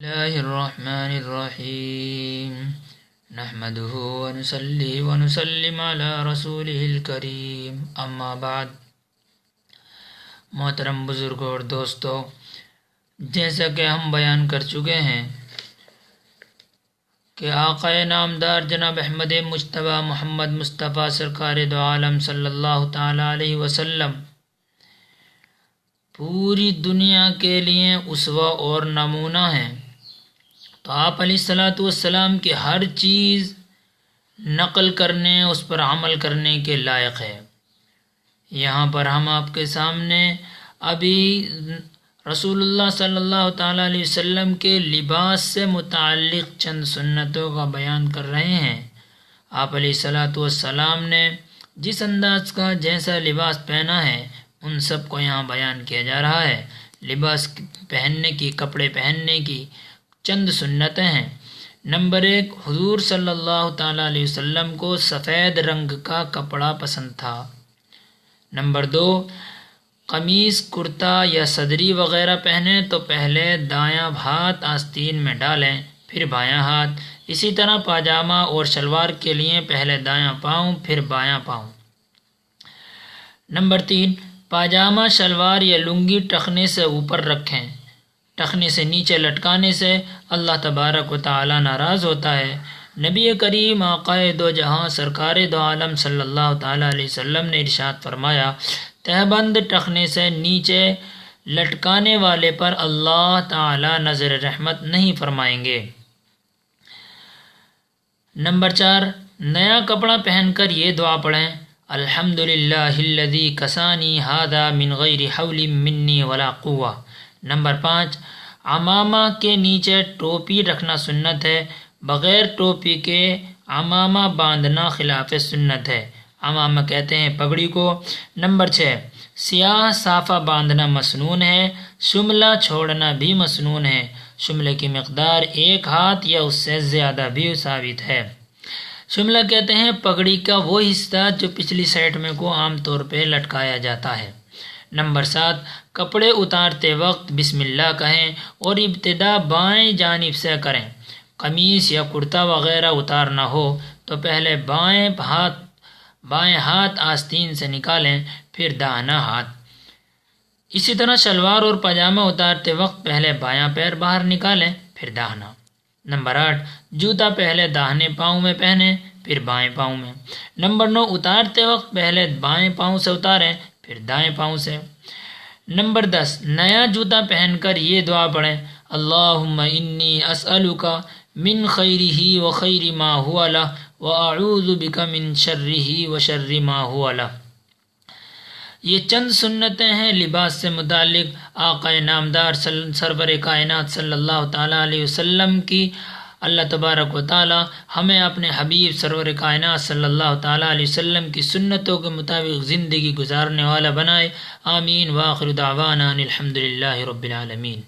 اللہ الرحمن الرحیم نحمده ونصلی ونسلم علی رسولہ الکریم اما بعد۔ محترم بزرگوں اور دوستو، جیسا کہ ہم بیان کر چکے ہیں کہ آقا نامدار جناب احمد مجتبی محمد مصطفیٰ سرکار دو عالم صلی اللہ تعالی علیہ وسلم پوری دنیا کے لیے اسوہ اور نمونہ ہیں، تو آپ علیہ الصلوۃ والسلام کی ہر چیز نقل کرنے، اس پر عمل کرنے کے لائق ہے۔ یہاں پر ہم آپ کے سامنے ابھی رسول اللہ صلی اللہ تعالیٰ علیہ وسلم کے لباس سے متعلق چند سنتوں کا بیان کر رہے ہیں۔ آپ علیہ الصلوۃ والسلام نے جس انداز کا جیسا لباس پہنا ہے ان سب کو یہاں بیان کیا جا رہا ہے۔ لباس پہننے کی، کپڑے پہننے کی چند سنتیں ہیں۔ نمبر 1، حضور صلی اللہ تعالیٰ علیہ وسلم کو سفید رنگ کا کپڑا پسند تھا۔ نمبر 2، قمیص، کرتا یا صدری وغیرہ پہنیں تو پہلے دایاں ہاتھ آستین میں ڈالیں، پھر بایاں ہاتھ۔ اسی طرح پاجامہ اور شلوار کے لیے پہلے دایاں پاؤں پھر بایاں پاؤں۔ نمبر 3، پاجامہ، شلوار یا لنگی ٹخنے سے اوپر رکھیں۔ ٹخنے سے نیچے لٹکانے سے اللہ تبارک و تعالی ناراض ہوتا ہے۔ نبی کریم آقا دو جہاں سرکار دو عالم صلی اللہ تعالی علیہ وسلم نے ارشاد فرمایا، تہبند ٹخنے سے نیچے لٹکانے والے پر اللہ تعالی نظر رحمت نہیں فرمائیں گے۔ نمبر 4، نیا کپڑا پہن کر یہ دعا پڑھیں، الحمدللہ الذی کسانی ھذا من غیر حول منی ولا قوہ۔ نمبر 5، عمامہ کے نیچے ٹوپی رکھنا سنت ہے، بغیر ٹوپی کے عمامہ باندھنا خلاف سنت ہے۔ عمامہ کہتے ہیں پگڑی کو۔ نمبر 6، سیاہ صافہ باندھنا مسنون ہے، شملہ چھوڑنا بھی مسنون ہے۔ شملے کی مقدار 1 ہاتھ یا اس سے زیادہ بھی ثابت ہے۔ شملہ کہتے ہیں پگڑی کا وہ حصہ جو پچھلی سائڈ میں کو عام طور پہ لٹکایا جاتا ہے۔ نمبر 7، کپڑے اتارتے وقت بسم اللہ کہیں اور ابتدا بائیں جانب سے کریں۔ قمیص یا کرتا وغیرہ اتارنا ہو تو پہلے بائیں ہاتھ آستین سے نکالیں، پھر داہنا ہاتھ۔ اسی طرح شلوار اور پاجامہ اتارتے وقت پہلے بایاں پیر باہر نکالیں، پھر داہنا۔ نمبر 8، جوتا پہلے داہنے پاؤں میں پہنیں، پھر بائیں پاؤں میں۔ نمبر 9، اتارتے وقت پہلے بائیں پاؤں سے اتاریں، پھر دائیں پاؤں سے۔ نمبر 10، نیا جوتا پہن کر یہ دعا پڑھیں، اللہم انی اسألک من خیرہ وخیر ما ہوا لہ واعوذ بک من شرہ وشر ما ہوا لہ۔ یہ چند سنتیں ہیں لباس سے متعلق۔ آقا نامدار سرور کائنات صلی اللہ تعالیٰ علیہ وسلم کی اللہ تبارک و تعالی ہمیں اپنے حبیب سرور کائنات صلی اللہ تعالیٰ علیہ وسلم کی سنتوں کے مطابق زندگی گزارنے والا بنائے۔ آمین۔ وآخر دعوانا الحمدللہ رب العالمین۔